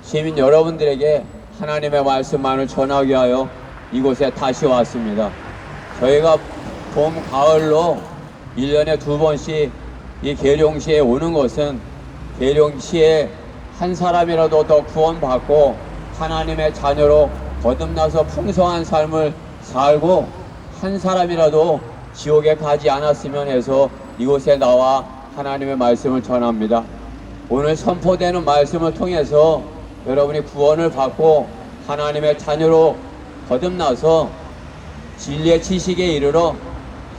시민 여러분들에게 하나님의 말씀만을 전하기 위하여 이곳에 다시 왔습니다. 저희가 봄, 가을로 1년에 2번씩 이 계룡시에 오는 것은 계룡시에 한 사람이라도 더 구원받고 하나님의 자녀로 거듭나서 풍성한 삶을 살고 한 사람이라도 지옥에 가지 않았으면 해서 이곳에 나와 하나님의 말씀을 전합니다. 오늘 선포되는 말씀을 통해서 여러분이 구원을 받고 하나님의 자녀로 거듭나서 진리의 지식에 이르러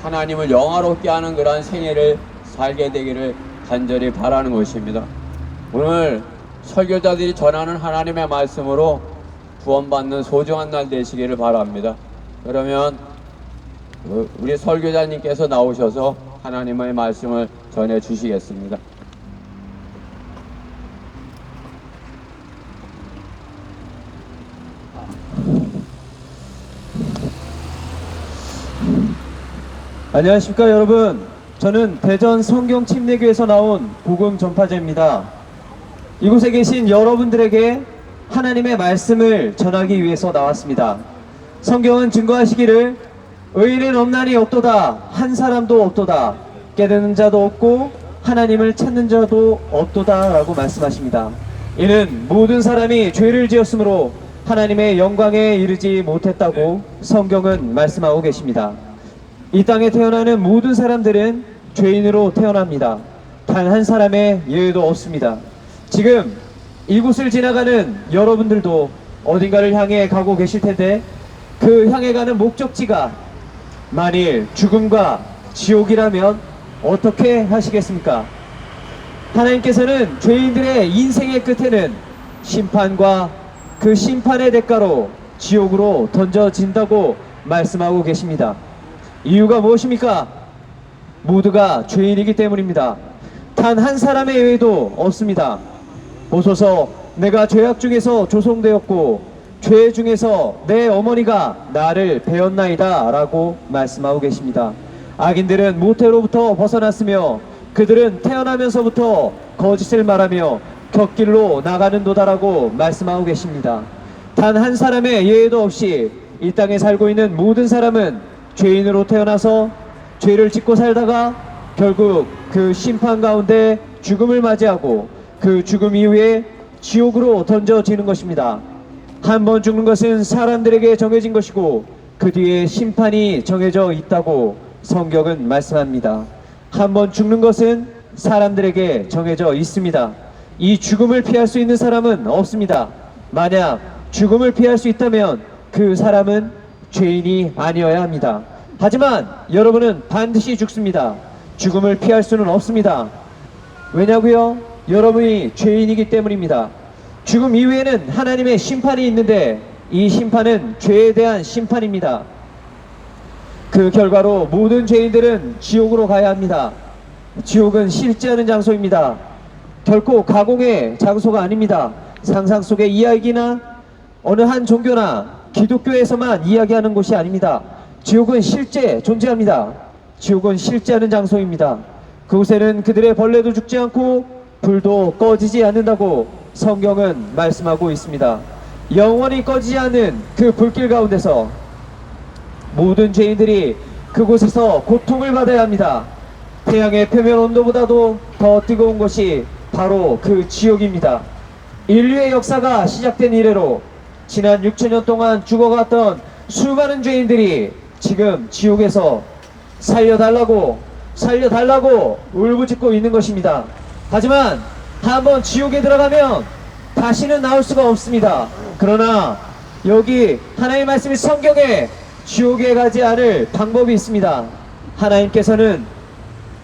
하나님을 영화롭게 하는 그러한 생애를 살게 되기를 간절히 바라는 것입니다. 오늘 설교자들이 전하는 하나님의 말씀으로 구원받는 소중한 날 되시기를 바랍니다. 그러면 우리 설교자님께서 나오셔서 하나님의 말씀을 전해 주시겠습니다. 안녕하십니까 여러분. 저는 대전 성경침례교에서 나온 복음 전파자입니다. 이곳에 계신 여러분들에게 하나님의 말씀을 전하기 위해서 나왔습니다. 성경은 증거하시기를 의인은 없나니 없도다, 한 사람도 없도다, 깨닫는 자도 없고 하나님을 찾는 자도 없도다 라고 말씀하십니다. 이는 모든 사람이 죄를 지었으므로 하나님의 영광에 이르지 못했다고 성경은 말씀하고 계십니다. 이 땅에 태어나는 모든 사람들은 죄인으로 태어납니다. 단 한 사람의 예외도 없습니다. 지금 이곳을 지나가는 여러분들도 어딘가를 향해 가고 계실 텐데 그 향해 가는 목적지가 만일 죽음과 지옥이라면 어떻게 하시겠습니까? 하나님께서는 죄인들의 인생의 끝에는 심판과 그 심판의 대가로 지옥으로 던져진다고 말씀하고 계십니다. 이유가 무엇입니까? 모두가 죄인이기 때문입니다. 단 한 사람의 예외도 없습니다. 보소서, 내가 죄악 중에서 조성되었고 죄 중에서 내 어머니가 나를 배었나이다 라고 말씀하고 계십니다. 악인들은 모태로부터 벗어났으며 그들은 태어나면서부터 거짓을 말하며 곁길로 나가는도다라고 말씀하고 계십니다. 단 한 사람의 예외도 없이 이 땅에 살고 있는 모든 사람은 죄인으로 태어나서 죄를 짓고 살다가 결국 그 심판 가운데 죽음을 맞이하고 그 죽음 이후에 지옥으로 던져지는 것입니다. 한 번 죽는 것은 사람들에게 정해진 것이고 그 뒤에 심판이 정해져 있다고 성경은 말씀합니다. 한 번 죽는 것은 사람들에게 정해져 있습니다. 이 죽음을 피할 수 있는 사람은 없습니다. 만약 죽음을 피할 수 있다면 그 사람은 죄인이 아니어야 합니다. 하지만 여러분은 반드시 죽습니다. 죽음을 피할 수는 없습니다. 왜냐고요? 여러분이 죄인이기 때문입니다. 죽음 이후에는 하나님의 심판이 있는데 이 심판은 죄에 대한 심판입니다. 그 결과로 모든 죄인들은 지옥으로 가야 합니다. 지옥은 싫지 않은 장소입니다. 결코 가공의 장소가 아닙니다. 상상 속의 이야기나 어느 한 종교나 기독교에서만 이야기하는 곳이 아닙니다. 지옥은 실제 존재합니다. 지옥은 싫지 않은 장소입니다. 그곳에는 그들의 벌레도 죽지 않고 불도 꺼지지 않는다고 성경은 말씀하고 있습니다. 영원히 꺼지지 않는 그 불길 가운데서 모든 죄인들이 그곳에서 고통을 받아야 합니다. 태양의 표면 온도보다도 더 뜨거운 것이 바로 그 지옥입니다. 인류의 역사가 시작된 이래로 지난 6천년 동안 죽어갔던 수많은 죄인들이 지금 지옥에서 살려달라고 울부짖고 있는 것입니다. 하지만 한번 지옥에 들어가면 다시는 나올 수가 없습니다. 그러나 여기 하나님의 말씀이 성경에 지옥에 가지 않을 방법이 있습니다. 하나님께서는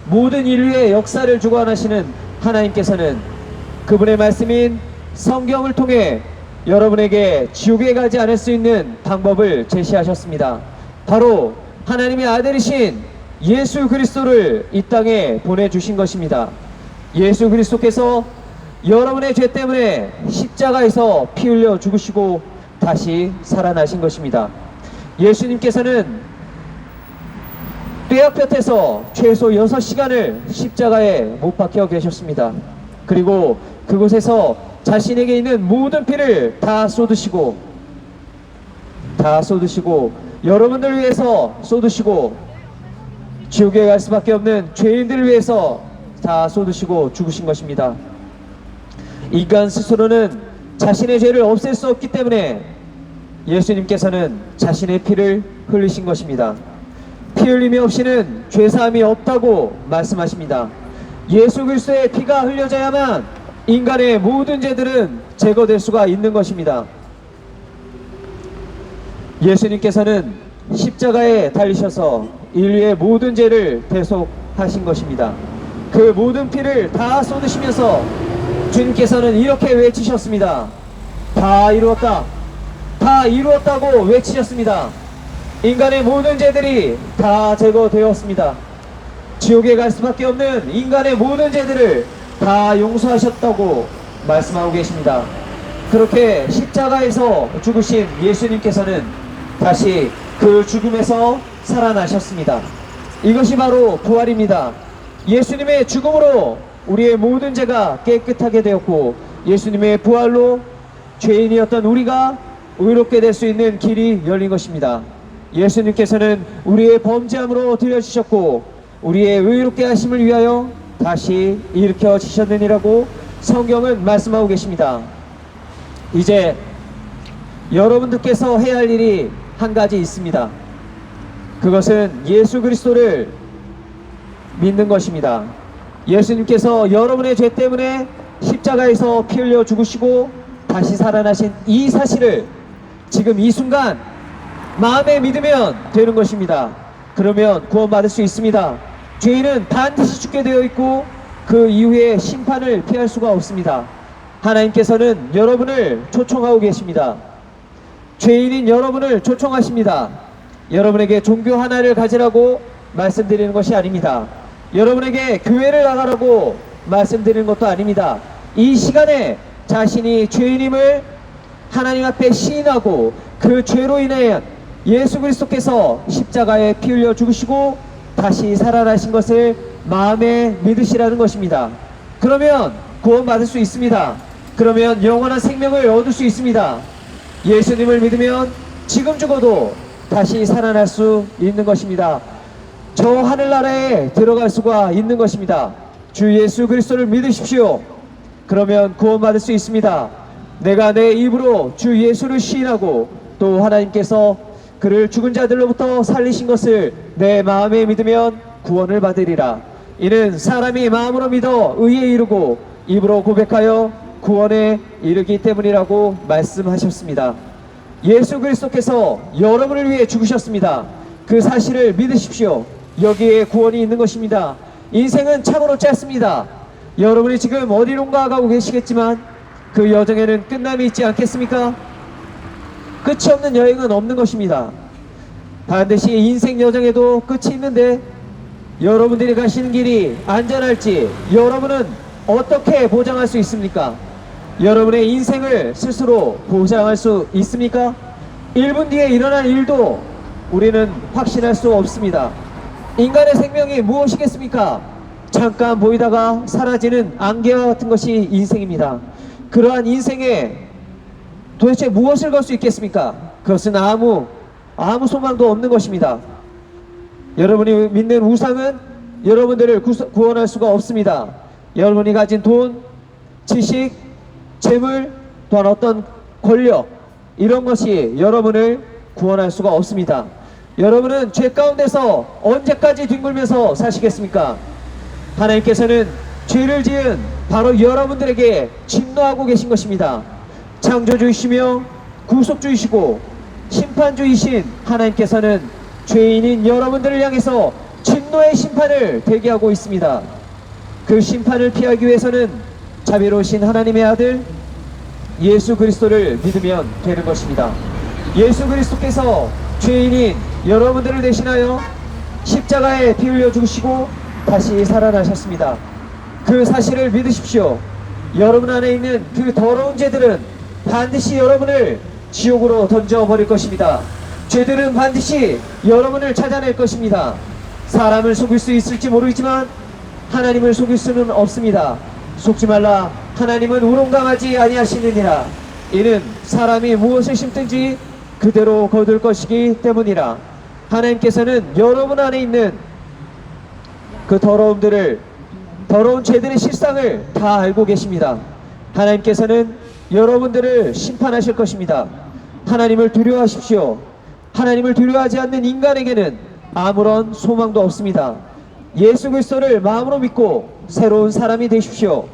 모든 인류의 역사를 주관하시는 하나님께서는 그분의 말씀인 성경을 통해 여러분에게 지옥에 가지 않을 수 있는 방법을 제시하셨습니다. 바로 하나님의 아들이신 예수 그리스도를 이 땅에 보내주신 것입니다. 예수 그리스도께서 여러분의 죄 때문에 십자가에서 피 흘려 죽으시고 다시 살아나신 것입니다. 예수님께서는 뼈약볕에서 최소 6시간을 십자가에 못 박혀 계셨습니다. 그리고 그곳에서 자신에게 있는 모든 피를 다 쏟으시고 여러분들을 위해서 쏟으시고 지옥에 갈 수밖에 없는 죄인들을 위해서 다 쏟으시고 죽으신 것입니다. 인간 스스로는 자신의 죄를 없앨 수 없기 때문에 예수님께서는 자신의 피를 흘리신 것입니다. 피 흘림이 없이는 죄사함이 없다고 말씀하십니다. 예수 그리스도의 피가 흘려져야만 인간의 모든 죄들은 제거될 수가 있는 것입니다. 예수님께서는 십자가에 달리셔서 인류의 모든 죄를 대속하신 것입니다. 그 모든 피를 다 쏟으시면서 주님께서는 이렇게 외치셨습니다. 다 이루었다. 다 이루었다고 외치셨습니다. 인간의 모든 죄들이 다 제거되었습니다. 지옥에 갈 수밖에 없는 인간의 모든 죄들을 다 용서하셨다고 말씀하고 계십니다. 그렇게 십자가에서 죽으신 예수님께서는 다시 그 죽음에서 살아나셨습니다. 이것이 바로 부활입니다. 예수님의 죽음으로 우리의 모든 죄가 깨끗하게 되었고 예수님의 부활로 죄인이었던 우리가 의롭게 될 수 있는 길이 열린 것입니다. 예수님께서는 우리의 범죄함으로 들여주셨고 우리의 의롭게 하심을 위하여 다시 일으켜 주셨느니라고 성경은 말씀하고 계십니다. 이제 여러분들께서 해야 할 일이 한 가지 있습니다. 그것은 예수 그리스도를 믿는 것입니다. 예수님께서 여러분의 죄 때문에 십자가에서 피 흘려 죽으시고 다시 살아나신 이 사실을 지금 이 순간 마음에 믿으면 되는 것입니다. 그러면 구원받을 수 있습니다. 죄인은 반드시 죽게 되어 있고 그 이후에 심판을 피할 수가 없습니다. 하나님께서는 여러분을 초청하고 계십니다. 죄인인 여러분을 초청하십니다. 여러분에게 종교 하나를 가지라고 말씀드리는 것이 아닙니다. 여러분에게 교회를 나가라고 말씀드리는 것도 아닙니다. 이 시간에 자신이 죄인임을 하나님 앞에 시인하고 그 죄로 인해 예수 그리스도께서 십자가에 피 흘려 죽으시고 다시 살아나신 것을 마음에 믿으시라는 것입니다. 그러면 구원받을 수 있습니다. 그러면 영원한 생명을 얻을 수 있습니다. 예수님을 믿으면 지금 죽어도 다시 살아날 수 있는 것입니다. 저 하늘나라에 들어갈 수가 있는 것입니다. 주 예수 그리스도를 믿으십시오. 그러면 구원받을 수 있습니다. 내가 내 입으로 주 예수를 시인하고 또 하나님께서 그를 죽은 자들로부터 살리신 것을 내 마음에 믿으면 구원을 받으리라. 이는 사람이 마음으로 믿어 의에 이르고 입으로 고백하여 구원에 이르기 때문이라고 말씀하셨습니다. 예수 그리스도께서 여러분을 위해 죽으셨습니다. 그 사실을 믿으십시오. 여기에 구원이 있는 것입니다. 인생은 참으로 짧습니다. 여러분이 지금 어디론가 가고 계시겠지만 그 여정에는 끝남이 있지 않겠습니까? 끝이 없는 여행은 없는 것입니다. 반드시 인생 여정에도 끝이 있는데 여러분들이 가시는 길이 안전할지 여러분은 어떻게 보장할 수 있습니까? 여러분의 인생을 스스로 보장할 수 있습니까? 1분 뒤에 일어날 일도 우리는 확신할 수 없습니다. 인간의 생명이 무엇이겠습니까? 잠깐 보이다가 사라지는 안개와 같은 것이 인생입니다. 그러한 인생에 도대체 무엇을 걸 수 있겠습니까? 그것은 아무 소망도 없는 것입니다. 여러분이 믿는 우상은 여러분들을 구원할 수가 없습니다. 여러분이 가진 돈, 지식, 재물, 또한 어떤 권력, 이런 것이 여러분을 구원할 수가 없습니다. 여러분은 죄 가운데서 언제까지 뒹굴면서 사시겠습니까? 하나님께서는 죄를 지은 바로 여러분들에게 진노하고 계신 것입니다. 창조주이시며 구속주이시고 심판주이신 하나님께서는 죄인인 여러분들을 향해서 진노의 심판을 대기하고 있습니다. 그 심판을 피하기 위해서는 자비로우신 하나님의 아들 예수 그리스도를 믿으면 되는 것입니다. 예수 그리스도께서 죄인인 여러분들을 대신하여 십자가에 피 흘려 죽으시고 다시 살아나셨습니다. 그 사실을 믿으십시오. 여러분 안에 있는 그 더러운 죄들은 반드시 여러분을 지옥으로 던져버릴 것입니다. 죄들은 반드시 여러분을 찾아낼 것입니다. 사람을 속일 수 있을지 모르지만 하나님을 속일 수는 없습니다. 속지 말라. 하나님은 우롱당하지 아니하시느니라. 이는 사람이 무엇을 심든지 그대로 거둘 것이기 때문이라. 하나님께서는 여러분 안에 있는 그 더러운 죄들의 실상을 다 알고 계십니다. 하나님께서는 여러분들을 심판하실 것입니다. 하나님을 두려워하십시오. 하나님을 두려워하지 않는 인간에게는 아무런 소망도 없습니다. 예수 그리스도를 마음으로 믿고 새로운 사람이 되십시오.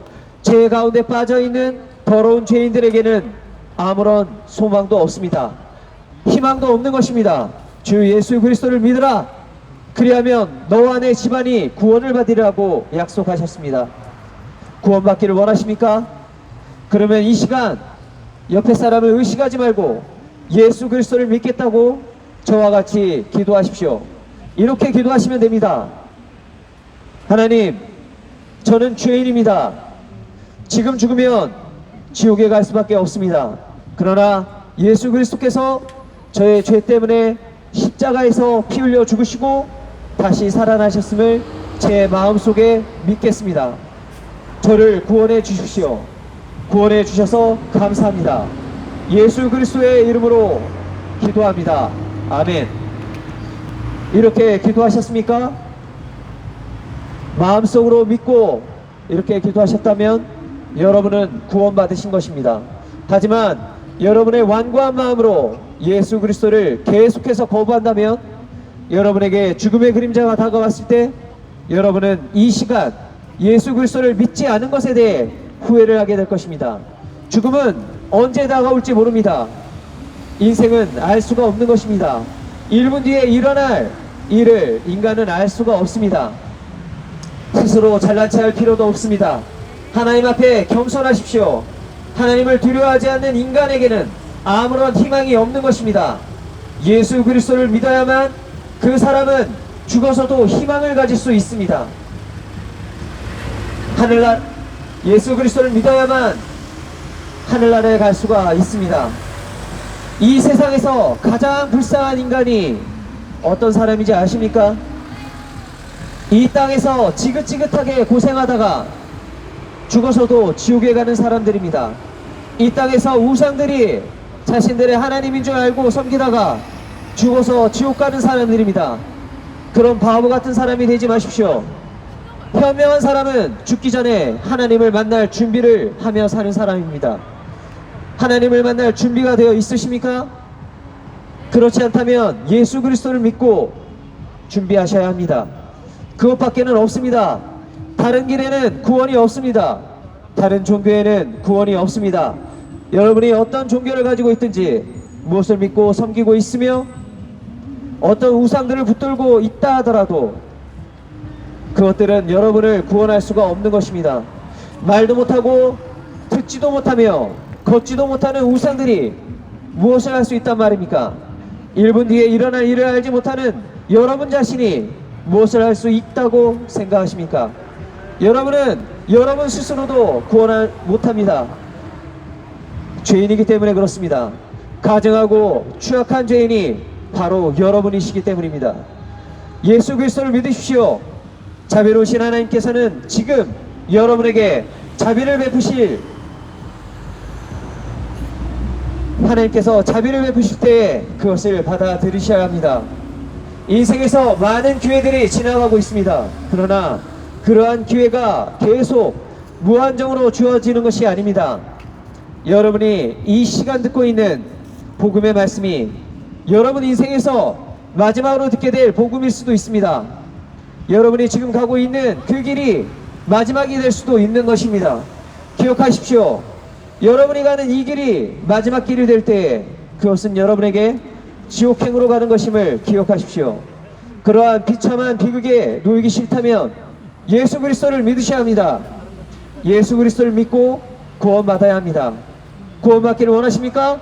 죄 가운데 빠져있는 더러운 죄인들에게는 아무런 소망도 없습니다. 희망도 없는 것입니다. 주 예수 그리스도를 믿으라. 그리하면 너와 내 집안이 구원을 받으리라고 약속하셨습니다. 구원받기를 원하십니까? 그러면 이 시간 옆에 사람을 의식하지 말고 예수 그리스도를 믿겠다고 저와 같이 기도하십시오. 이렇게 기도하시면 됩니다. 하나님, 저는 죄인입니다. 지금 죽으면 지옥에 갈 수밖에 없습니다. 그러나 예수 그리스도께서 저의 죄 때문에 십자가에서 피 흘려 죽으시고 다시 살아나셨음을 제 마음속에 믿겠습니다. 저를 구원해 주십시오. 구원해 주셔서 감사합니다. 예수 그리스도의 이름으로 기도합니다. 아멘. 이렇게 기도하셨습니까? 마음속으로 믿고 이렇게 기도하셨다면 여러분은 구원받으신 것입니다. 하지만 여러분의 완고한 마음으로 예수 그리스도를 계속해서 거부한다면 여러분에게 죽음의 그림자가 다가왔을 때 여러분은 이 시간 예수 그리스도를 믿지 않은 것에 대해 후회를 하게 될 것입니다. 죽음은 언제 다가올지 모릅니다. 인생은 알 수가 없는 것입니다. 1분 뒤에 일어날 일을 인간은 알 수가 없습니다. 스스로 잘난 체할 필요도 없습니다. 하나님 앞에 겸손하십시오. 하나님을 두려워하지 않는 인간에게는 아무런 희망이 없는 것입니다. 예수 그리스도를 믿어야만 그 사람은 죽어서도 희망을 가질 수 있습니다. 예수 그리스도를 믿어야만 하늘나라에 갈 수가 있습니다. 이 세상에서 가장 불쌍한 인간이 어떤 사람인지 아십니까? 이 땅에서 지긋지긋하게 고생하다가 죽어서도 지옥에 가는 사람들입니다. 이 땅에서 우상들이 자신들의 하나님인 줄 알고 섬기다가 죽어서 지옥 가는 사람들입니다. 그런 바보 같은 사람이 되지 마십시오. 현명한 사람은 죽기 전에 하나님을 만날 준비를 하며 사는 사람입니다. 하나님을 만날 준비가 되어 있으십니까? 그렇지 않다면 예수 그리스도를 믿고 준비하셔야 합니다. 그것밖에는 없습니다. 다른 길에는 구원이 없습니다. 다른 종교에는 구원이 없습니다. 여러분이 어떤 종교를 가지고 있든지, 무엇을 믿고 섬기고 있으며 어떤 우상들을 붙들고 있다 하더라도 그것들은 여러분을 구원할 수가 없는 것입니다. 말도 못하고 듣지도 못하며 걷지도 못하는 우상들이 무엇을 할 수 있단 말입니까? 1분 뒤에 일어날 일을 알지 못하는 여러분 자신이 무엇을 할 수 있다고 생각하십니까? 여러분은 여러분 스스로도 구원을 못합니다. 죄인이기 때문에 그렇습니다. 가증하고 추악한 죄인이 바로 여러분이시기 때문입니다. 예수 그리스도를 믿으십시오. 자비로우신 하나님께서는 지금 여러분에게 자비를 베푸실 하나님께서 자비를 베푸실 때에 그것을 받아들이셔야 합니다. 인생에서 많은 기회들이 지나가고 있습니다. 그러나 그러한 기회가 계속 무한정으로 주어지는 것이 아닙니다. 여러분이 이 시간 듣고 있는 복음의 말씀이 여러분 인생에서 마지막으로 듣게 될 복음일 수도 있습니다. 여러분이 지금 가고 있는 그 길이 마지막이 될 수도 있는 것입니다. 기억하십시오. 여러분이 가는 이 길이 마지막 길이 될 때 그것은 여러분에게 지옥행으로 가는 것임을 기억하십시오. 그러한 비참한 비극에 놓이기 싫다면 예수 그리스도를 믿으셔야 합니다. 예수 그리스도를 믿고 구원받아야 합니다. 구원받기를 원하십니까?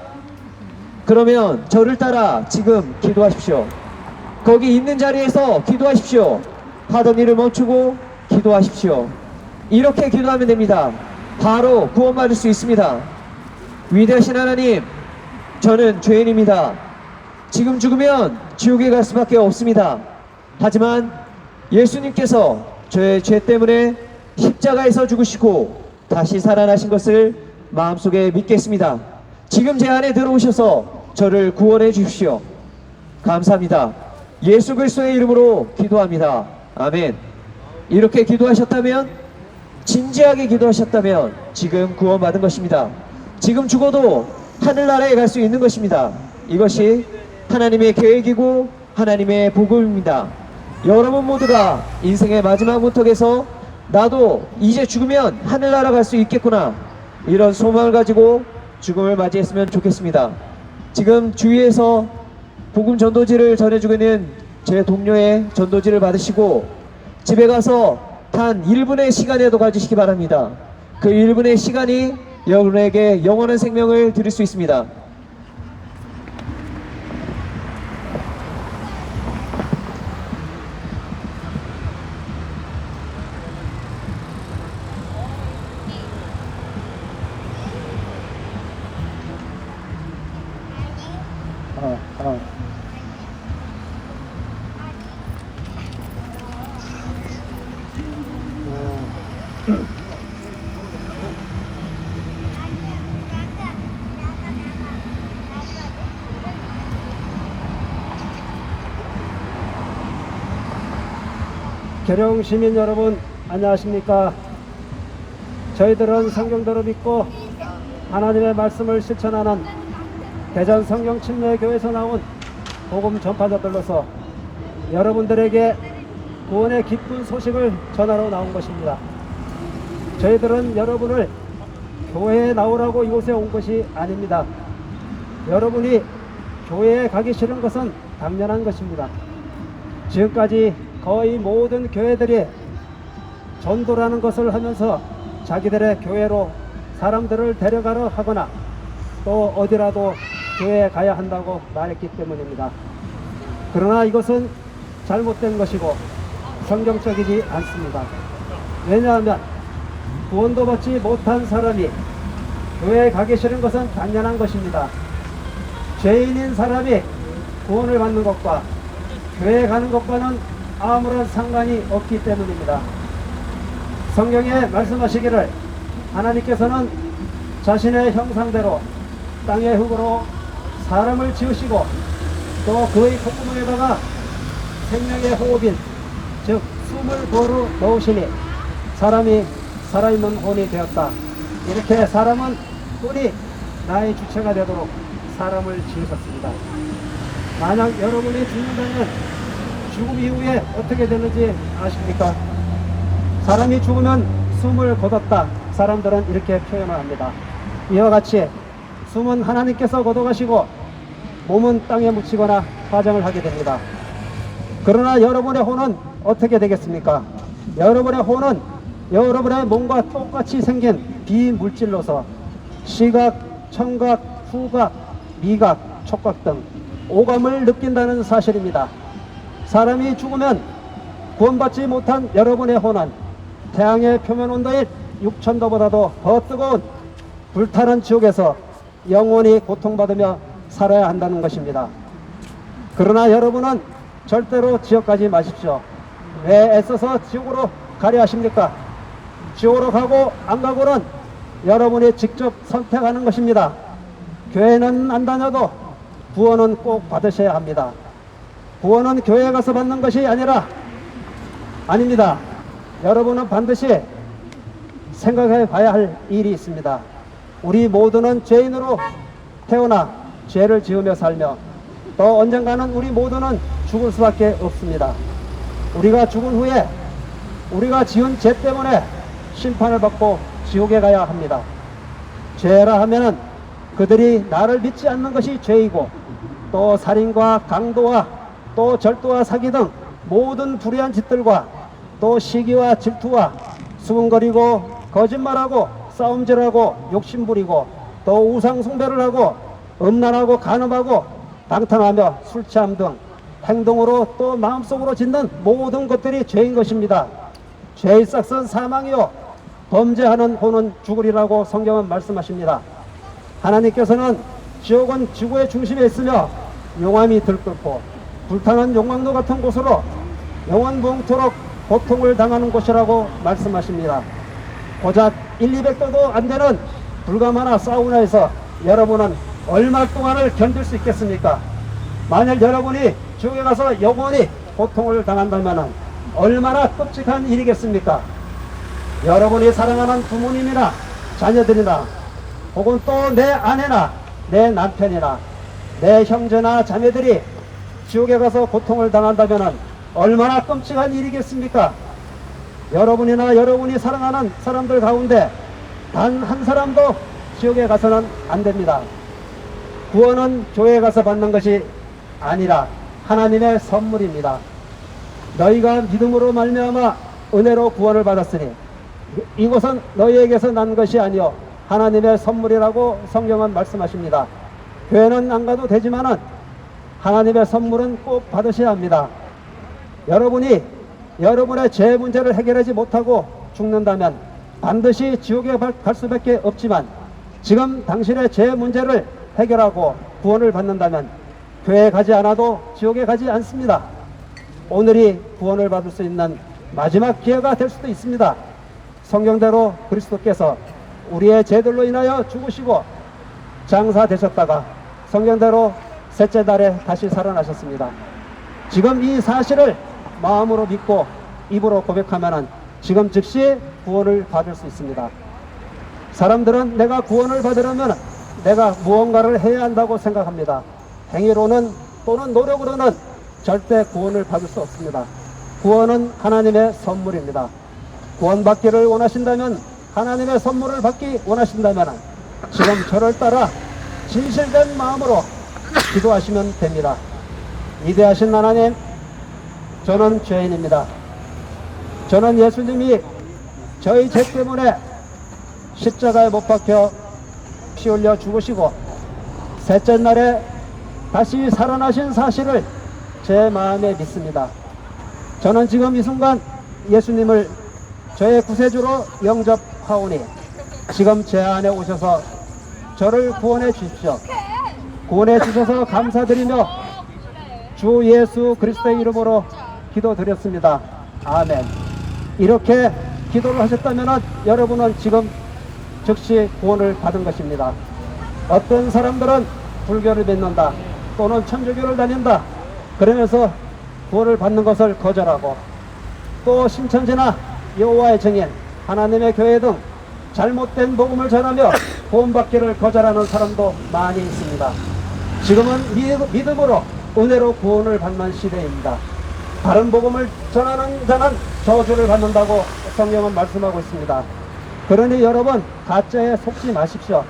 그러면 저를 따라 지금 기도하십시오. 거기 있는 자리에서 기도하십시오. 하던 일을 멈추고 기도하십시오. 이렇게 기도하면 됩니다. 바로 구원받을 수 있습니다. 위대하신 하나님, 저는 죄인입니다. 지금 죽으면 지옥에 갈 수밖에 없습니다. 하지만 예수님께서 저의 죄 때문에 십자가에서 죽으시고 다시 살아나신 것을 마음속에 믿겠습니다. 지금 제 안에 들어오셔서 저를 구원해 주십시오. 감사합니다. 예수 그리스도의 이름으로 기도합니다. 아멘. 이렇게 기도하셨다면, 진지하게 기도하셨다면 지금 구원받은 것입니다. 지금 죽어도 하늘나라에 갈 수 있는 것입니다. 이것이 하나님의 계획이고 하나님의 복음입니다. 여러분 모두가 인생의 마지막 문턱에서 나도 이제 죽으면 하늘나라 갈 수 있겠구나, 이런 소망을 가지고 죽음을 맞이했으면 좋겠습니다. 지금 주위에서 복음 전도지를 전해주고 있는 제 동료의 전도지를 받으시고 집에 가서 단 1분의 시간이라도 가지시기 바랍니다. 그 1분의 시간이 여러분에게 영원한 생명을 드릴 수 있습니다. 계룡 시민 여러분, 안녕하십니까? 저희들은 성경대로 믿고 하나님의 말씀을 실천하는 대전 성경침례교회에서 나온 복음 전파자들로서 여러분들에게 구원의 기쁜 소식을 전하러 나온 것입니다. 저희들은 여러분을 교회에 나오라고 이곳에 온 것이 아닙니다. 여러분이 교회에 가기 싫은 것은 당연한 것입니다. 지금까지 거의 모든 교회들이 전도라는 것을 하면서 자기들의 교회로 사람들을 데려가려 하거나 또 어디라도 교회에 가야 한다고 말했기 때문입니다. 그러나 이것은 잘못된 것이고 성경적이지 않습니다. 왜냐하면 구원도 받지 못한 사람이 교회에 가기 싫은 것은 당연한 것입니다. 죄인인 사람이 구원을 받는 것과 교회에 가는 것과는 아무런 상관이 없기 때문입니다. 성경에 말씀하시기를 하나님께서는 자신의 형상대로 땅의 흙으로 사람을 지으시고 또 그의 콧구멍에다가 생명의 호흡인 즉 숨을 불어 넣으시니 사람이 살아있는 혼이 되었다. 이렇게 사람은 혼이 나의 주체가 되도록 사람을 지으셨습니다. 만약 여러분이 죽는다면 죽음 이후에 어떻게 되는지 아십니까? 사람이 죽으면 숨을 거뒀다. 사람들은 이렇게 표현을 합니다. 이와 같이 숨은 하나님께서 거둬가시고 몸은 땅에 묻히거나 화장을 하게 됩니다. 그러나 여러분의 혼은 어떻게 되겠습니까? 여러분의 혼은 여러분의 몸과 똑같이 생긴 비물질로서 시각, 청각, 후각, 미각, 촉각 등 오감을 느낀다는 사실입니다. 사람이 죽으면 구원받지 못한 여러분의 혼은 태양의 표면 온도인 6000도보다도 더 뜨거운 불타는 지옥에서 영원히 고통받으며 살아야 한다는 것입니다. 그러나 여러분은 절대로 지옥 가지 마십시오. 왜 애써서 지옥으로 가려 하십니까? 지옥으로 가고 안 가고는 여러분이 직접 선택하는 것입니다. 교회는 안 다녀도 구원은 꼭 받으셔야 합니다. 구원은 교회에 가서 받는 것이 아닙니다. 여러분은 반드시 생각해 봐야 할 일이 있습니다. 우리 모두는 죄인으로 태어나 죄를 지으며 살며 또 언젠가는 우리 모두는 죽을 수밖에 없습니다. 우리가 죽은 후에 우리가 지은 죄 때문에 심판을 받고 지옥에 가야 합니다. 죄라 하면은 그들이 나를 믿지 않는 것이 죄이고 또 살인과 강도와 또 절도와 사기 등 모든 불의한 짓들과 또 시기와 질투와 수군거리고 거짓말하고 싸움질하고 욕심부리고 또 우상 숭배를 하고 음란하고 간음하고 방탕하며 술 취함 등 행동으로 또 마음속으로 짓는 모든 것들이 죄인 것입니다. 죄의 싹은 사망이요 범죄하는 혼은 죽으리라고 성경은 말씀하십니다. 하나님께서는 지옥은 지구의 중심에 있으며 용암이 들끓고 불타는 용광로 같은 곳으로 영원무궁토록 고통을 당하는 곳이라고 말씀하십니다. 고작 200도도 안 되는 불가마나 사우나에서 여러분은 얼마 동안을 견딜 수 있겠습니까? 만약 여러분이 지옥에 가서 영원히 고통을 당한다면 얼마나 끔찍한 일이겠습니까? 여러분이 사랑하는 부모님이나 자녀들이나 혹은 또 내 아내나 내 남편이나 내 형제나 자매들이 지옥에 가서 고통을 당한다면 얼마나 끔찍한 일이겠습니까? 여러분이나 여러분이 사랑하는 사람들 가운데 단 한 사람도 지옥에 가서는 안 됩니다. 구원은 교회에 가서 받는 것이 아니라 하나님의 선물입니다. 너희가 믿음으로 말미암아 은혜로 구원을 받았으니 이것은 너희에게서 난 것이 아니요 하나님의 선물이라고 성경은 말씀하십니다. 교회는 안 가도 되지만은 하나님의 선물은 꼭 받으셔야 합니다. 여러분이 여러분의 죄 문제를 해결하지 못하고 죽는다면 반드시 지옥에 갈 수밖에 없지만 지금 당신의 죄 문제를 해결하고 구원을 받는다면 교회에 가지 않아도 지옥에 가지 않습니다. 오늘이 구원을 받을 수 있는 마지막 기회가 될 수도 있습니다. 성경대로 그리스도께서 우리의 죄들로 인하여 죽으시고 장사되셨다가 성경대로 셋째 날에 다시 살아나셨습니다. 지금 이 사실을 마음으로 믿고 입으로 고백하면 지금 즉시 구원을 받을 수 있습니다. 사람들은 내가 구원을 받으려면 내가 무언가를 해야 한다고 생각합니다. 행위로는 또는 노력으로는 절대 구원을 받을 수 없습니다. 구원은 하나님의 선물입니다. 구원받기를 원하신다면, 하나님의 선물을 받기 원하신다면 지금 저를 따라 진실된 마음으로 기도하시면 됩니다. 위대하신 하나님, 저는 죄인입니다. 저는 예수님이 저희 죄 때문에 십자가에 못 박혀 피 흘려 죽으시고 셋째 날에 다시 살아나신 사실을 제 마음에 믿습니다. 저는 지금 이 순간 예수님을 저의 구세주로 영접하오니 지금 제 안에 오셔서 저를 구원해 주십시오. 구원해 주셔서 감사드리며 주 예수 그리스도의 이름으로 기도드렸습니다. 아멘. 이렇게 기도를 하셨다면 여러분은 지금 즉시 구원을 받은 것입니다. 어떤 사람들은 불교를 믿는다 또는 천주교를 다닌다 그러면서 구원을 받는 것을 거절하고 또 신천지나 여호와의 증인, 하나님의 교회 등 잘못된 복음을 전하며 구원받기를 거절하는 사람도 많이 있습니다. 지금은 믿음으로 은혜로 구원을 받는 시대입니다. 다른 복음을 전하는 자는 저주를 받는다고 성경은 말씀하고 있습니다. 그러니 여러분 가짜에 속지 마십시오.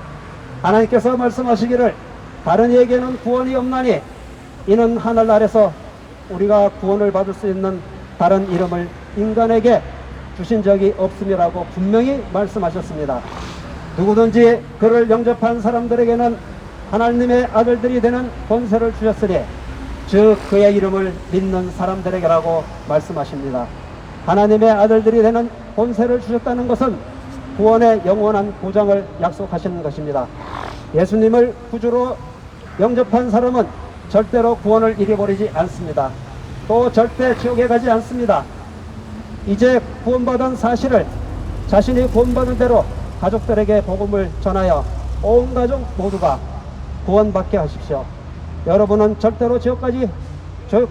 하나님께서 말씀하시기를 다른 이에게는 구원이 없나니 이는 하늘 아래서 우리가 구원을 받을 수 있는 다른 이름을 인간에게 주신 적이 없음이라고 분명히 말씀하셨습니다. 누구든지 그를 영접한 사람들에게는 하나님의 아들들이 되는 권세를 주셨으니 즉 그의 이름을 믿는 사람들에게라고 말씀하십니다. 하나님의 아들들이 되는 권세를 주셨다는 것은 구원의 영원한 보장을 약속하시는 것입니다. 예수님을 구주로 영접한 사람은 절대로 구원을 잃어버리지 않습니다. 또 절대 지옥에 가지 않습니다. 이제 구원받은 사실을 자신이 구원받은 대로 가족들에게 복음을 전하여 온 가족 모두가 구원받게 하십시오. 여러분은 절대로 지옥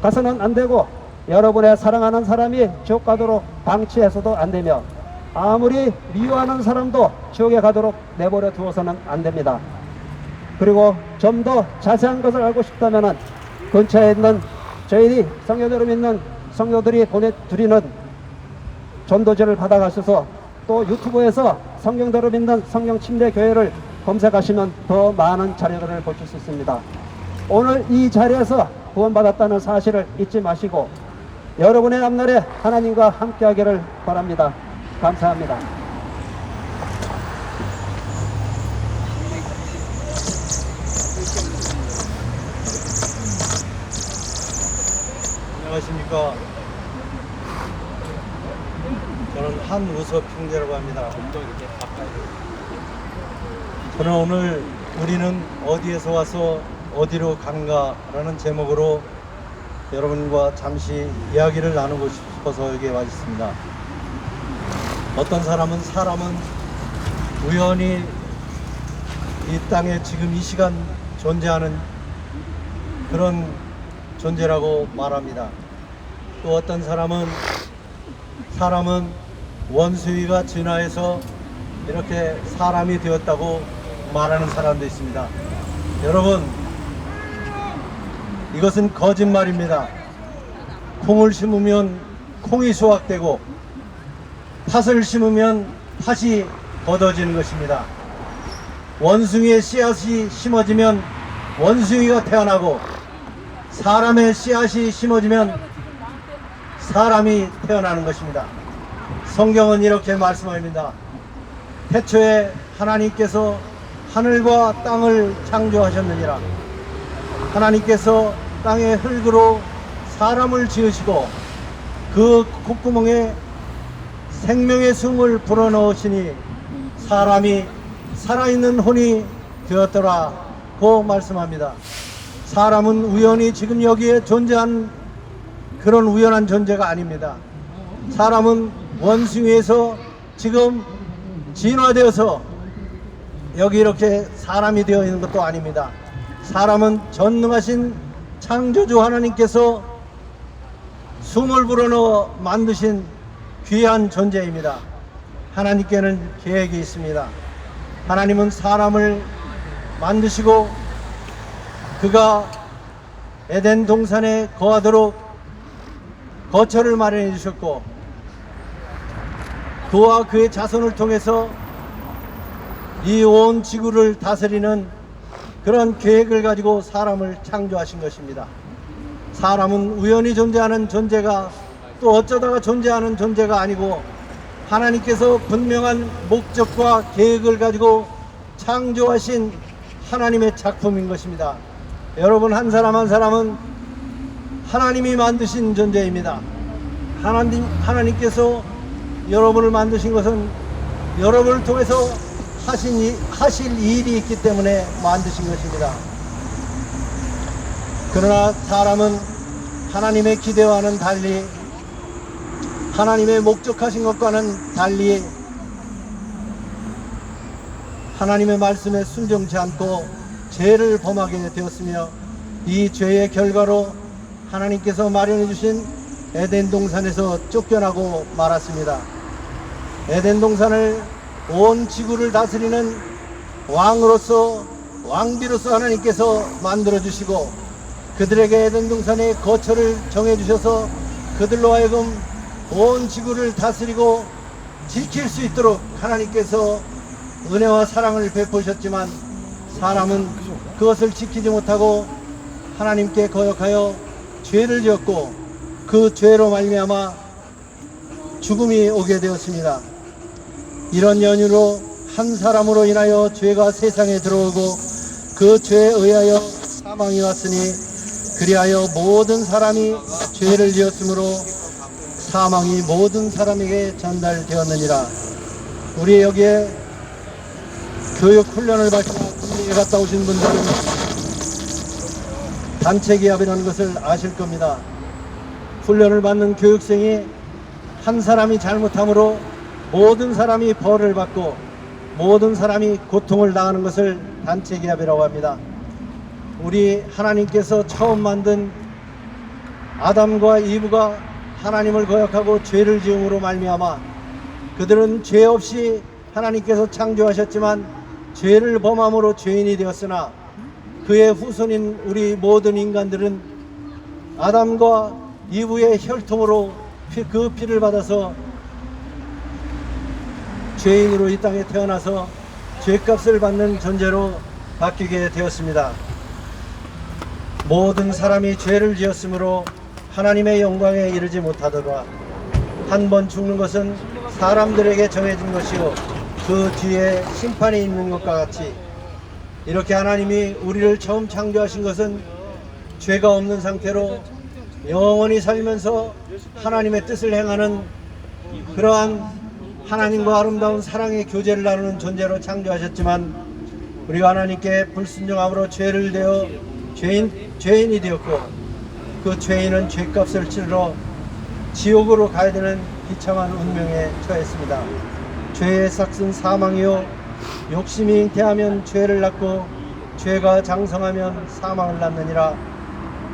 가서는 안 되고 여러분의 사랑하는 사람이 지옥 가도록 방치해서도 안 되며 아무리 미워하는 사람도 지옥에 가도록 내버려 두어서는 안 됩니다. 그리고 좀 더 자세한 것을 알고 싶다면 근처에 있는 저희 성교대로 믿는 성도들이 보내드리는 전도지를 받아가셔서 또 유튜브에서 성경대로 믿는 성경침례교회를 검색하시면 더 많은 자료들을 보실 수 있습니다. 오늘 이 자리에서 구원받았다는 사실을 잊지 마시고 여러분의 앞날에 하나님과 함께하기를 바랍니다. 감사합니다. 안녕하십니까. 저는 한우섭 형제라고 합니다. 저는 오늘 우리는 어디에서 와서 어디로 가는가라는 제목으로 여러분과 잠시 이야기를 나누고 싶어서 여기에 와 있습니다. 어떤 사람은 우연히 이 땅에 지금 이 시간 존재하는 그런 존재라고 말합니다. 또 어떤 사람은 원수위가 진화해서 이렇게 사람이 되었다고 말하는 사람도 있습니다. 여러분, 이것은 거짓말입니다. 콩을 심으면 콩이 수확되고 팥을 심으면 팥이 걷어지는 것입니다. 원숭이의 씨앗이 심어지면 원숭이가 태어나고 사람의 씨앗이 심어지면 사람이 태어나는 것입니다. 성경은 이렇게 말씀합니다. 태초에 하나님께서 하늘과 땅을 창조하셨느니라. 하나님께서 땅의 흙으로 사람을 지으시고 그 콧구멍에 생명의 숨을 불어넣으시니 사람이 살아있는 혼이 되었더라고 말씀합니다. 사람은 우연히 지금 여기에 존재한 그런 우연한 존재가 아닙니다. 사람은 원숭이에서 지금 진화되어서 여기 이렇게 사람이 되어 있는 것도 아닙니다. 사람은 전능하신 창조주 하나님께서 숨을 불어넣어 만드신 귀한 존재입니다. 하나님께는 계획이 있습니다. 하나님은 사람을 만드시고 그가 에덴 동산에 거하도록 거처를 마련해 주셨고 그와 그의 자손을 통해서 이 온 지구를 다스리는 그런 계획을 가지고 사람을 창조하신 것입니다. 사람은 우연히 존재하는 존재가 또 어쩌다가 존재하는 존재가 아니고 하나님께서 분명한 목적과 계획을 가지고 창조하신 하나님의 작품인 것입니다. 여러분 한 사람 한 사람은 하나님이 만드신 존재입니다. 하나님께서 여러분을 만드신 것은 여러분을 통해서 하실 일이 있기 때문에 만드신 것입니다. 그러나 사람은 하나님의 기대와는 달리 하나님의 목적하신 것과는 달리 하나님의 말씀에 순종치 않고 죄를 범하게 되었으며 이 죄의 결과로 하나님께서 마련해 주신 에덴 동산에서 쫓겨나고 말았습니다. 에덴 동산을 온 지구를 다스리는 왕으로서 왕비로서 하나님께서 만들어 주시고 그들에게 에덴 동산의 거처를 정해 주셔서 그들로 하여금 온 지구를 다스리고 지킬 수 있도록 하나님께서 은혜와 사랑을 베푸셨지만 사람은 그것을 지키지 못하고 하나님께 거역하여 죄를 지었고 그 죄로 말미암아 죽음이 오게 되었습니다. 이런 연유로 한 사람으로 인하여 죄가 세상에 들어오고 그 죄에 의하여 사망이 왔으니 그리하여 모든 사람이 죄를 지었으므로 사망이 모든 사람에게 전달되었느니라. 우리 여기에 교육 훈련을 받고 군대에 갔다 오신 분들은 단체 기합이라는 것을 아실 겁니다. 훈련을 받는 교육생이 한 사람이 잘못함으로 모든 사람이 벌을 받고 모든 사람이 고통을 당하는 것을 단체 기합이라고 합니다. 우리 하나님께서 처음 만든 아담과 이브가 하나님을 거역하고 죄를 지음으로 말미암아 그들은 죄 없이 하나님께서 창조하셨지만 죄를 범함으로 죄인이 되었으나 그의 후손인 우리 모든 인간들은 아담과 이브의 혈통으로 그 피를 받아서 죄인으로 이 땅에 태어나서 죄값을 받는 존재로 바뀌게 되었습니다. 모든 사람이 죄를 지었으므로 하나님의 영광에 이르지 못하더라. 한 번 죽는 것은 사람들에게 정해진 것이요 그 뒤에 심판이 있는 것과 같이 이렇게 하나님이 우리를 처음 창조하신 것은 죄가 없는 상태로 영원히 살면서 하나님의 뜻을 행하는 그러한 하나님과 아름다운 사랑의 교제를 나누는 존재로 창조하셨지만 우리가 하나님께 불순종함으로 죄를 되어 죄인이 되었고 그 죄인은 죄값을 치르러 지옥으로 가야 되는 비참한 운명에 처했습니다. 죄의 삭은 사망이요 욕심이 잉태하면 죄를 낳고 죄가 장성하면 사망을 낳느니라.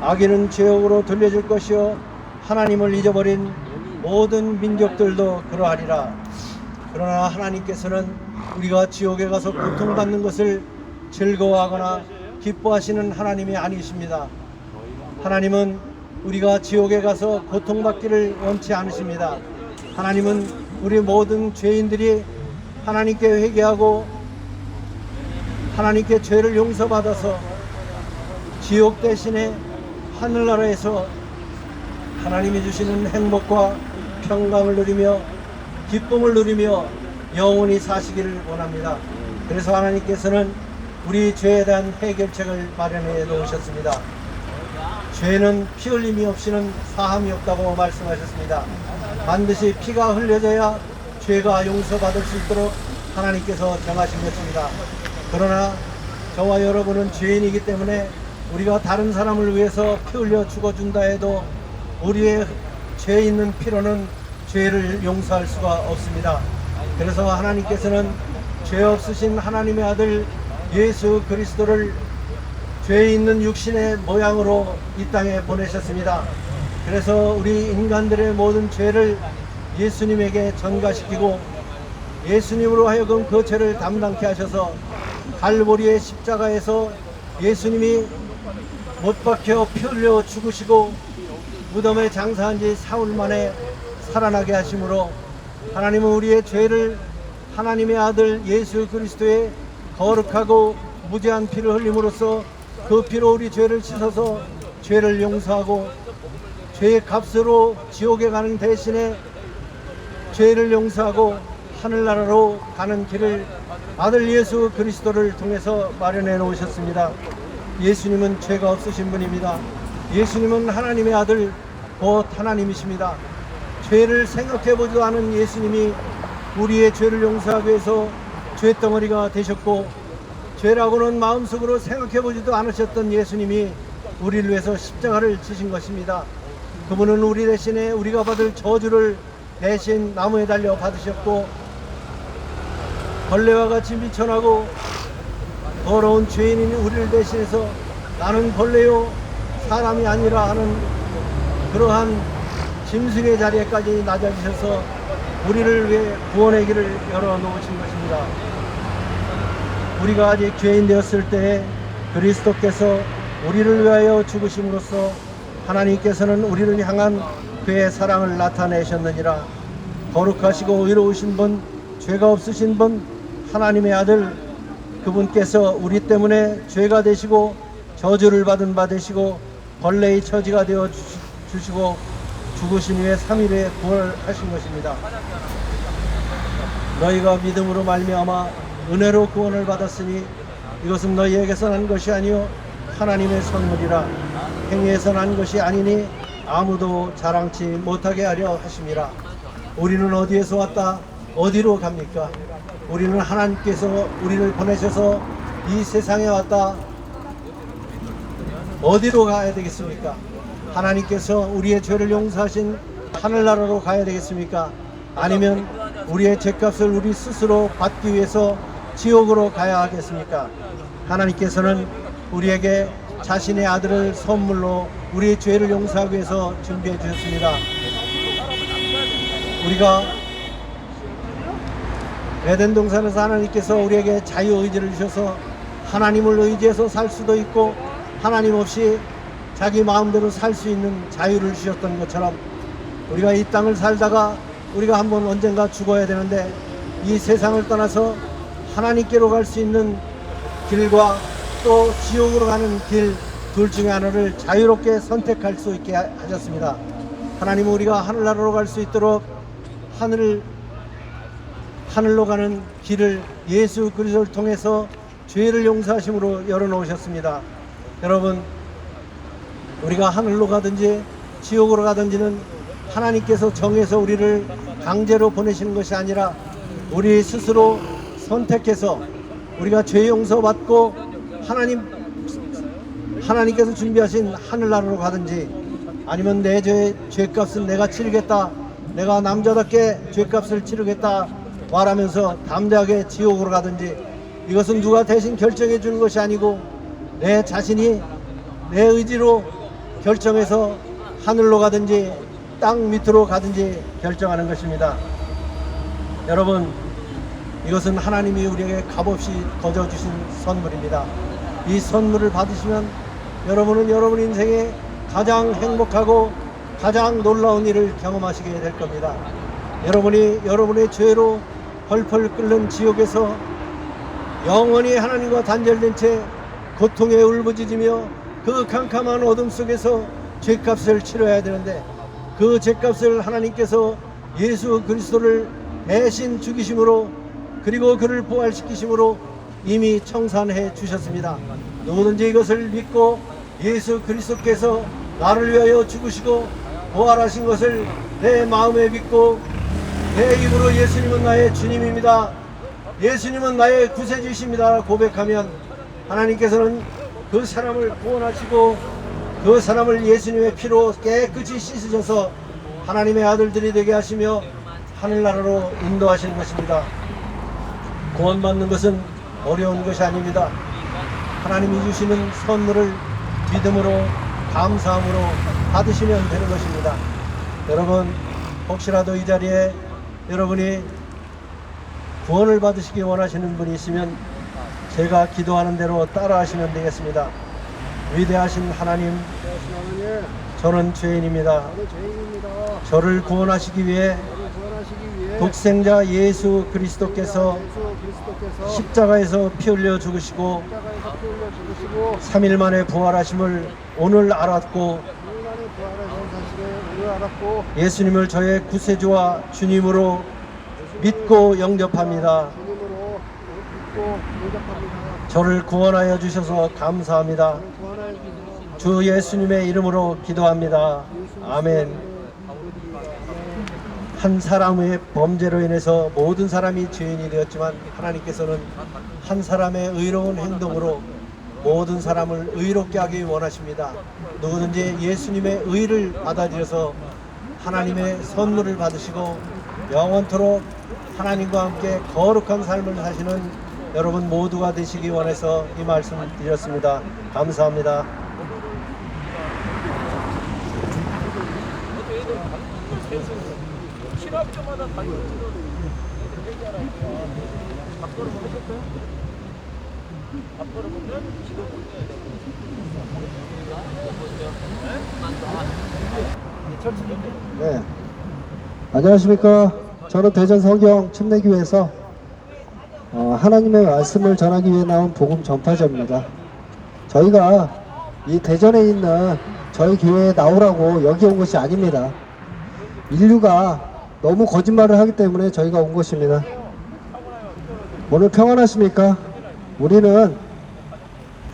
악인은 죄악으로 돌려질 것이요 하나님을 잊어버린 모든 민족들도 그러하리라. 그러나 하나님께서는 우리가 지옥에 가서 고통받는 것을 즐거워하거나 기뻐하시는 하나님이 아니십니다. 하나님은 우리가 지옥에 가서 고통받기를 원치 않으십니다. 하나님은 우리 모든 죄인들이 하나님께 회개하고 하나님께 죄를 용서받아서 지옥 대신에 하늘나라에서 하나님이 주시는 행복과 평강을 누리며 기쁨을 누리며 영원히 사시기를 원합니다. 그래서 하나님께서는 우리 죄에 대한 해결책을 마련해 놓으셨습니다. 죄는 피 흘림이 없이는 사함이 없다고 말씀하셨습니다. 반드시 피가 흘려져야 죄가 용서받을 수 있도록 하나님께서 정하신 것입니다. 그러나 저와 여러분은 죄인이기 때문에 우리가 다른 사람을 위해서 피 흘려 죽어준다 해도 우리의 죄 있는 피로는 죄를 용서할 수가 없습니다. 그래서 하나님께서는 죄 없으신 하나님의 아들 예수 그리스도를 죄 있는 육신의 모양으로 이 땅에 보내셨습니다. 그래서 우리 인간들의 모든 죄를 예수님에게 전가시키고 예수님으로 하여금 그 죄를 담당케 하셔서 갈보리의 십자가에서 예수님이 못 박혀 피 흘려 죽으시고 무덤에 장사한 지 사흘 만에 살아나게 하심으로 하나님은 우리의 죄를 하나님의 아들 예수 그리스도의 거룩하고 무죄한 피를 흘림으로써 그 피로 우리 죄를 씻어서 죄를 용서하고 죄의 값으로 지옥에 가는 대신에 죄를 용서하고 하늘나라로 가는 길을 아들 예수 그리스도를 통해서 마련해 놓으셨습니다. 예수님은 죄가 없으신 분입니다. 예수님은 하나님의 아들 곧 하나님이십니다. 죄를 생각해 보지도 않은 예수님이 우리의 죄를 용서하기 위해서 죄덩어리가 되셨고 죄라고는 마음속으로 생각해 보지도 않으셨던 예수님이 우리를 위해서 십자가를 지신 것입니다. 그분은 우리 대신에 우리가 받을 저주를 대신 나무에 달려 받으셨고 벌레와 같이 미천하고 더러운 죄인인 우리를 대신해서 나는 벌레요 사람이 아니라 하는 그러한 짐승의 자리에까지 낮아지셔서 우리를 위해 구원의 길을 열어놓으신 것입니다. 우리가 아직 죄인 되었을 때에 그리스도께서 우리를 위하여 죽으심으로써 하나님께서는 우리를 향한 그의 사랑을 나타내셨느니라. 거룩하시고 의로우신 분, 죄가 없으신 분, 하나님의 아들 그분께서 우리 때문에 죄가 되시고 저주를 받은 바 되시고 벌레의 처지가 되어 주시고 죽으신 후에 3일에 부활하신 것입니다. 너희가 믿음으로 말미암아 은혜로 구원을 받았으니 이것은 너희에게서 난 것이 아니요 하나님의 선물이라. 행위에서 난 것이 아니니 아무도 자랑치 못하게 하려 하심이라. 우리는 어디에서 왔다 어디로 갑니까? 우리는 하나님께서 우리를 보내셔서 이 세상에 왔다 어디로 가야 되겠습니까? 하나님께서 우리의 죄를 용서하신 하늘나라로 가야 되겠습니까? 아니면 우리의 죄값을 우리 스스로 받기 위해서 지옥으로 가야 하겠습니까? 하나님께서는 우리에게 자신의 아들을 선물로 우리의 죄를 용서하기 위해서 준비해 주셨습니다. 우리가 에덴 동산에서 하나님께서 우리에게 자유의지를 주셔서 하나님을 의지해서 살 수도 있고 하나님 없이 자기 마음대로 살 수 있는 자유를 주셨던 것처럼 우리가 이 땅을 살다가 우리가 한번 언젠가 죽어야 되는데 이 세상을 떠나서 하나님께로 갈 수 있는 길과 또 지옥으로 가는 길 둘 중에 하나를 자유롭게 선택할 수 있게 하셨습니다. 하나님은 우리가 하늘나라로 갈 수 있도록 하늘로 가는 길을 예수 그리스도를 통해서 죄를 용서하심으로 열어놓으셨습니다. 여러분, 우리가 하늘로 가든지 지옥으로 가든지는 하나님께서 정해서 우리를 강제로 보내시는 것이 아니라 우리 스스로 선택해서 우리가 죄 용서받고 하나님께서 준비하신 하늘나라로 가든지 아니면 내 죄값은 내가 치르겠다, 내가 남자답게 죄값을 치르겠다, 말하면서 담대하게 지옥으로 가든지, 이것은 누가 대신 결정해 주는 것이 아니고 내 자신이 내 의지로 결정해서 하늘로 가든지 땅 밑으로 가든지 결정하는 것입니다. 여러분, 이것은 하나님이 우리에게 값없이 거저 주신 선물입니다. 이 선물을 받으시면 여러분은 여러분 인생에 가장 행복하고 가장 놀라운 일을 경험하시게 될 겁니다. 여러분이 여러분의 죄로 펄펄 끓는 지옥에서 영원히 하나님과 단절된 채 고통에 울부짖으며 그 캄캄한 어둠 속에서 죄값을 치러야 되는데, 그 죄값을 하나님께서 예수 그리스도를 대신 죽이심으로, 그리고 그를 부활시키심으로 이미 청산해 주셨습니다. 누구든지 이것을 믿고 예수 그리스도께서 나를 위하여 죽으시고 부활하신 것을 내 마음에 믿고 내 입으로 예수님은 나의 주님입니다, 예수님은 나의 구세주이십니다 고백하면 하나님께서는 그 사람을 구원하시고 그 사람을 예수님의 피로 깨끗이 씻으셔서 하나님의 아들들이 되게 하시며 하늘나라로 인도하시는 것입니다. 구원받는 것은 어려운 것이 아닙니다. 하나님이 주시는 선물을 믿음으로 감사함으로 받으시면 되는 것입니다. 여러분, 혹시라도 이 자리에 여러분이 구원을 받으시기 원하시는 분이 있으면 제가 기도하는 대로 따라 하시면 되겠습니다. 위대하신 하나님, 저는 죄인입니다. 저를 구원하시기 위해 독생자 예수 그리스도께서 십자가에서 피 흘려 죽으시고 3일 만에 부활하심을 오늘 알았고, 예수님을 저의 구세주와 주님으로 믿고 영접합니다. 저를 구원하여 주셔서 감사합니다. 주 예수님의 이름으로 기도합니다. 아멘. 한 사람의 범죄로 인해서 모든 사람이 죄인이 되었지만 하나님께서는 한 사람의 의로운 행동으로 모든 사람을 의롭게 하기 원하십니다. 누구든지 예수님의 의를 받아들여서 하나님의 선물을 받으시고 영원토록 하나님과 함께 거룩한 삶을 사시는 여러분 모두가 되시기 원해서 이 말씀을 드렸습니다. 감사합니다. 네. 안녕하십니까. 저는 대전 성경 침례교회에서 하나님의 말씀을 전하기 위해 나온 복음 전파자입니다. 저희가 이 대전에 있는 저희 교회에 나오라고 여기 온 것이 아닙니다. 인류가 너무 거짓말을 하기 때문에 저희가 온 것입니다. 오늘 평안하십니까? 우리는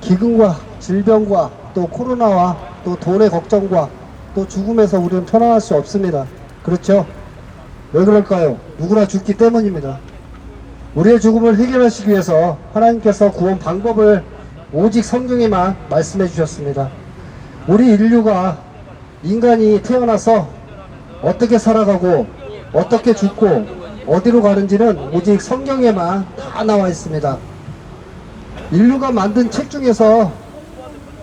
기근과 질병과 또 코로나와 또 돈의 걱정과 또 죽음에서 우리는 편안할 수 없습니다. 그렇죠? 왜 그럴까요? 누구나 죽기 때문입니다. 우리의 죽음을 해결하시기 위해서 하나님께서 구원 방법을 오직 성경에만 말씀해 주셨습니다. 우리 인류가 인간이 태어나서 어떻게 살아가고 어떻게 죽고 어디로 가는지는 오직 성경에만 다 나와 있습니다. 인류가 만든 책 중에서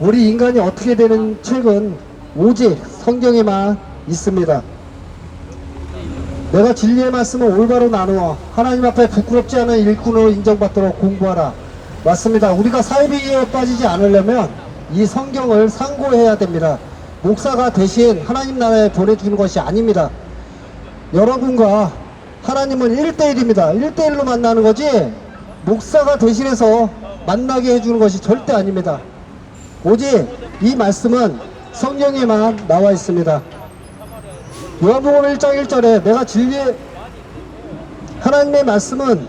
우리 인간이 어떻게 되는 책은 오직 성경에만 있습니다. 내가 진리의 말씀을 올바로 나누어 하나님 앞에 부끄럽지 않은 일꾼으로 인정받도록 공부하라. 맞습니다. 우리가 사이비에 빠지지 않으려면 이 성경을 상고해야 됩니다. 목사가 대신 하나님 나라에 보내주는 것이 아닙니다. 여러분과 하나님은 1대1입니다. 1대1로 만나는 거지 목사가 대신해서 만나게 해주는 것이 절대 아닙니다. 오직 이 말씀은 성경에만 나와 있습니다. 요한복음 1장 1절에 내가 진리의 하나님의 말씀은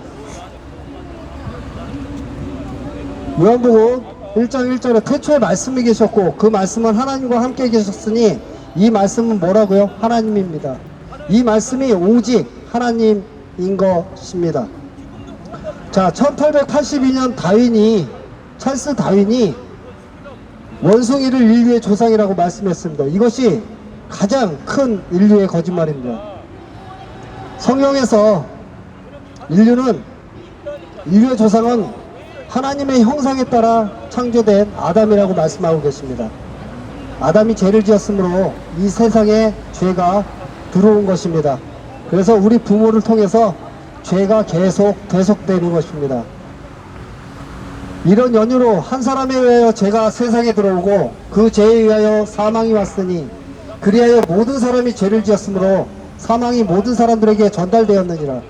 요한복음 1장 1절에 태초에 말씀이 계셨고 그 말씀은 하나님과 함께 계셨으니 이 말씀은 뭐라고요? 하나님입니다. 이 말씀이 오직 하나님인 것입니다. 자, 1882년 찰스 다윈이 원숭이를 인류의 조상이라고 말씀했습니다. 이것이 가장 큰 인류의 거짓말입니다. 성경에서 인류의 조상은 하나님의 형상에 따라 창조된 아담이라고 말씀하고 계십니다. 아담이 죄를 지었으므로 이 세상에 죄가 들어온 것입니다. 그래서 우리 부모를 통해서 죄가 계속되는 것입니다. 이런 연유로 한 사람에 의하여 죄가 세상에 들어오고 그 죄에 의하여 사망이 왔으니 그리하여 모든 사람이 죄를 지었으므로 사망이 모든 사람들에게 전달되었느니라.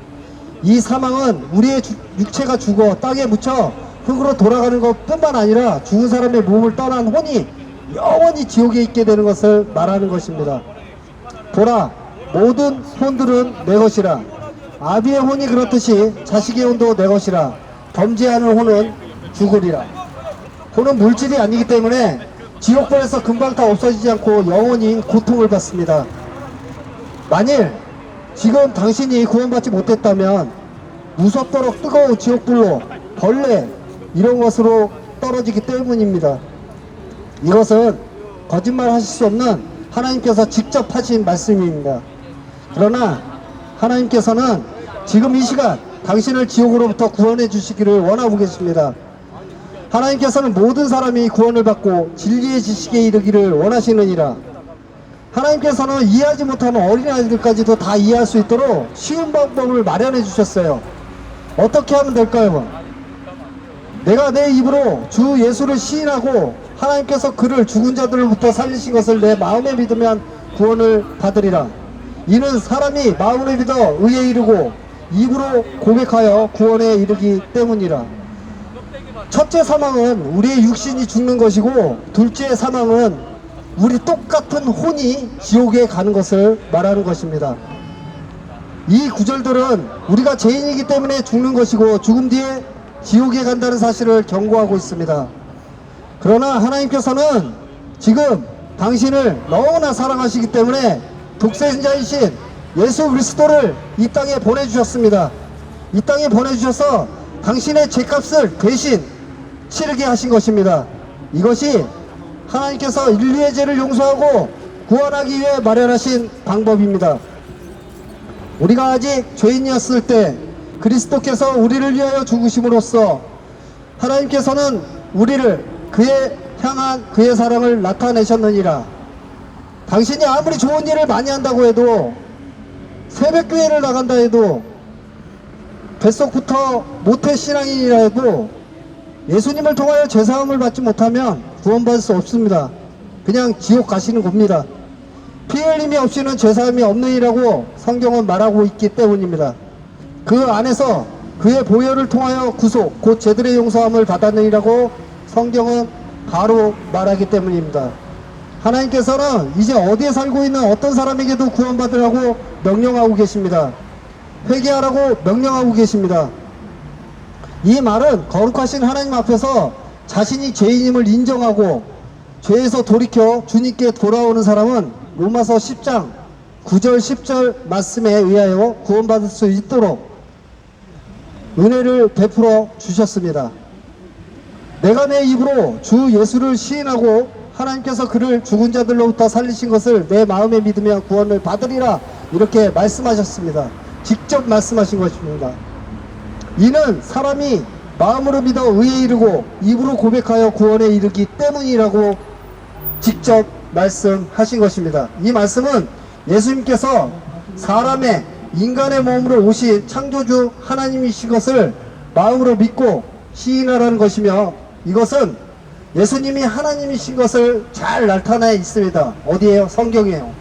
이 사망은 우리의 육체가 죽어 땅에 묻혀 흙으로 돌아가는 것 뿐만 아니라 죽은 사람의 몸을 떠난 혼이 영원히 지옥에 있게 되는 것을 말하는 것입니다. 보라, 모든 혼들은 내 것이라. 아비의 혼이 그렇듯이 자식의 혼도 내 것이라. 범죄하는 혼은 죽으리라. 혼은 물질이 아니기 때문에 지옥불에서 금방 다 없어지지 않고 영원히 고통을 받습니다. 만일 지금 당신이 구원받지 못했다면 무섭도록 뜨거운 지옥불로 벌레 이런 것으로 떨어지기 때문입니다. 이것은 거짓말 하실 수 없는 하나님께서 직접 하신 말씀입니다. 그러나 하나님께서는 지금 이 시간 당신을 지옥으로부터 구원해 주시기를 원하고 계십니다. 하나님께서는 모든 사람이 구원을 받고 진리의 지식에 이르기를 원하시느니라. 하나님께서는 이해하지 못하는 어린아이들까지도 다 이해할 수 있도록 쉬운 방법을 마련해 주셨어요. 어떻게 하면 될까요? 내가 내 입으로 주 예수를 시인하고 하나님께서 그를 죽은 자들로부터 살리신 것을 내 마음에 믿으면 구원을 받으리라. 이는 사람이 마음에 믿어 의에 이르고 입으로 고백하여 구원에 이르기 때문이라. 첫째 사망은 우리의 육신이 죽는 것이고 둘째 사망은 우리 똑같은 혼이 지옥에 가는 것을 말하는 것입니다. 이 구절들은 우리가 죄인이기 때문에 죽는 것이고 죽음 뒤에 지옥에 간다는 사실을 경고하고 있습니다. 그러나 하나님께서는 지금 당신을 너무나 사랑하시기 때문에 독생자이신 예수 그리스도를 이 땅에 보내주셨습니다. 이 땅에 보내주셔서 당신의 죄값을 대신 치르게 하신 것입니다. 이것이 하나님께서 인류의 죄를 용서하고 구원하기 위해 마련하신 방법입니다. 우리가 아직 죄인이었을 때 그리스도께서 우리를 위하여 죽으심으로써 하나님께서는 우리를 그의 향한 그의 사랑을 나타내셨느니라. 당신이 아무리 좋은 일을 많이 한다고 해도 새벽교회를 나간다 해도 뱃속부터 모태신앙인이라 해도 예수님을 통하여 죄사함을 받지 못하면 구원받을 수 없습니다. 그냥 지옥 가시는 겁니다. 피 흘림이 없이는 죄사함이 없느니라고 성경은 말하고 있기 때문입니다. 그 안에서 그의 보혈을 통하여 구속 곧 죄들의 용서함을 받았느니라고 성경은 바로 말하기 때문입니다. 하나님께서는 이제 어디에 살고 있는 어떤 사람에게도 구원받으라고 명령하고 계십니다. 회개하라고 명령하고 계십니다. 이 말은 거룩하신 하나님 앞에서 자신이 죄인임을 인정하고 죄에서 돌이켜 주님께 돌아오는 사람은 로마서 10장 9절 10절 말씀에 의하여 구원받을 수 있도록 은혜를 베풀어 주셨습니다. 내가 내 입으로 주 예수를 시인하고 하나님께서 그를 죽은 자들로부터 살리신 것을 내 마음에 믿으면 구원을 받으리라 이렇게 말씀하셨습니다. 직접 말씀하신 것입니다. 이는 사람이 마음으로 믿어 의에 이르고 입으로 고백하여 구원에 이르기 때문이라고 직접 말씀하신 것입니다. 이 말씀은 예수님께서 사람의 인간의 몸으로 오신 창조주 하나님이신 것을 마음으로 믿고 시인하라는 것이며 이것은 예수님이 하나님이신 것을 잘 나타내 있습니다. 어디에요? 성경이에요.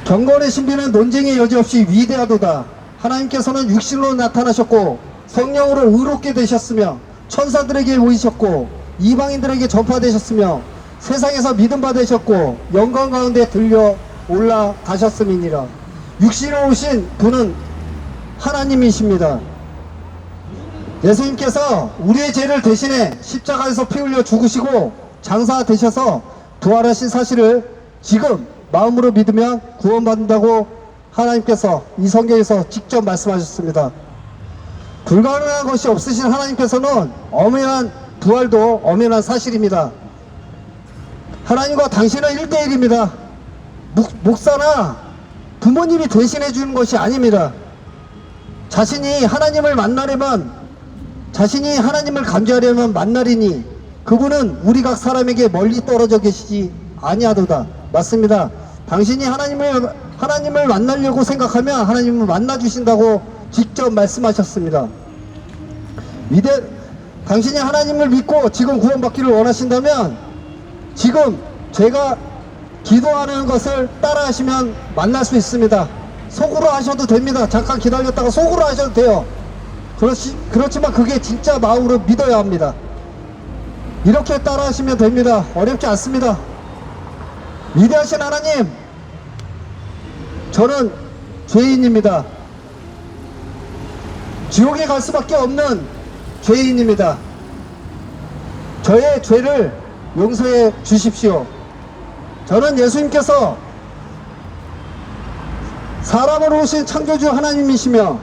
경건의 신비는 논쟁의 여지 없이 위대하도다. 하나님께서는 육신으로 나타나셨고 성령으로 의롭게 되셨으며 천사들에게 보이셨고 이방인들에게 전파되셨으며 세상에서 믿음 받으셨고 영광 가운데 들려 올라가셨음이니라. 육신으로 오신 분은 하나님이십니다. 예수님께서 우리의 죄를 대신해 십자가에서 피 흘려 죽으시고 장사되셔서 부활하신 사실을 지금 마음으로 믿으면 구원받는다고 하나님께서 이 성경에서 직접 말씀하셨습니다. 불가능한 것이 없으신 하나님께서는 엄연한 부활도 엄연한 사실입니다. 하나님과 당신은 1대1입니다. 목사나 부모님이 대신해 주는 것이 아닙니다. 자신이 하나님을 만나려면, 자신이 하나님을 감지하려면 만나리니 그분은 우리 각 사람에게 멀리 떨어져 계시지 아니하도다. 맞습니다. 당신이 하나님을 만나려고 생각하면 하나님을 만나 주신다고 직접 말씀하셨습니다. 당신이 하나님을 믿고 지금 구원받기를 원하신다면 지금 제가 기도하는 것을 따라하시면 만날 수 있습니다. 속으로 하셔도 됩니다. 잠깐 기다렸다가 속으로 하셔도 돼요. 그렇지만 그게 진짜 마음으로 믿어야 합니다. 이렇게 따라하시면 됩니다. 어렵지 않습니다. 위대하신 하나님, 저는 죄인입니다. 지옥에 갈 수밖에 없는 죄인입니다. 저의 죄를 용서해 주십시오. 저는 예수님께서 사람으로 오신 창조주 하나님이시며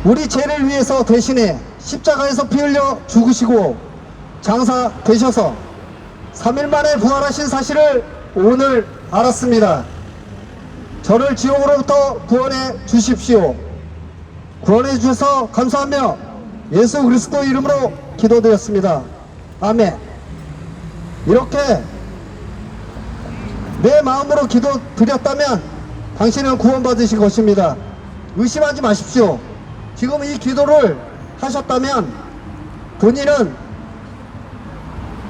우리 죄를 위해서 대신에 십자가에서 피 흘려 죽으시고 장사 되셔서 3일 만에 부활하신 사실을 오늘 알았습니다. 저를 지옥으로부터 구원해 주십시오. 구원해 주셔서 감사하며 예수 그리스도 이름으로 기도드렸습니다. 아멘. 이렇게 내 마음으로 기도드렸다면 당신은 구원받으신 것입니다. 의심하지 마십시오. 지금 이 기도를 하셨다면 본인은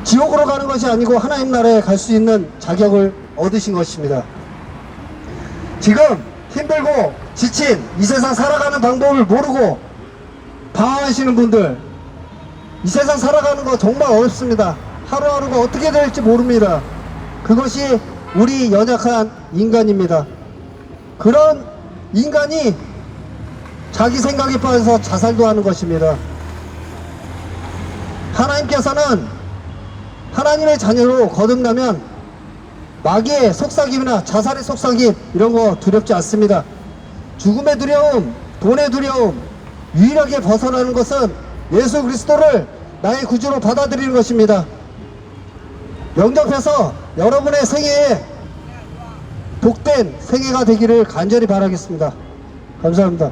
지옥으로 가는 것이 아니고 하나님 나라에 갈 수 있는 자격을 얻으신 것입니다. 지금 힘들고 지친 이 세상 살아가는 방법을 모르고 방황하시는 분들, 이 세상 살아가는 거 정말 어렵습니다. 하루하루가 어떻게 될지 모릅니다. 그것이 우리 연약한 인간입니다. 그런 인간이 자기 생각에 빠져서 자살도 하는 것입니다. 하나님께서는 하나님의 자녀로 거듭나면 마귀의 속삭임이나 자살의 속삭임 이런 거 두렵지 않습니다. 죽음의 두려움, 돈의 두려움, 유일하게 벗어나는 것은 예수 그리스도를 나의 구주로 받아들이는 것입니다. 영접해서 여러분의 생애에 복된 생애가 되기를 간절히 바라겠습니다. 감사합니다.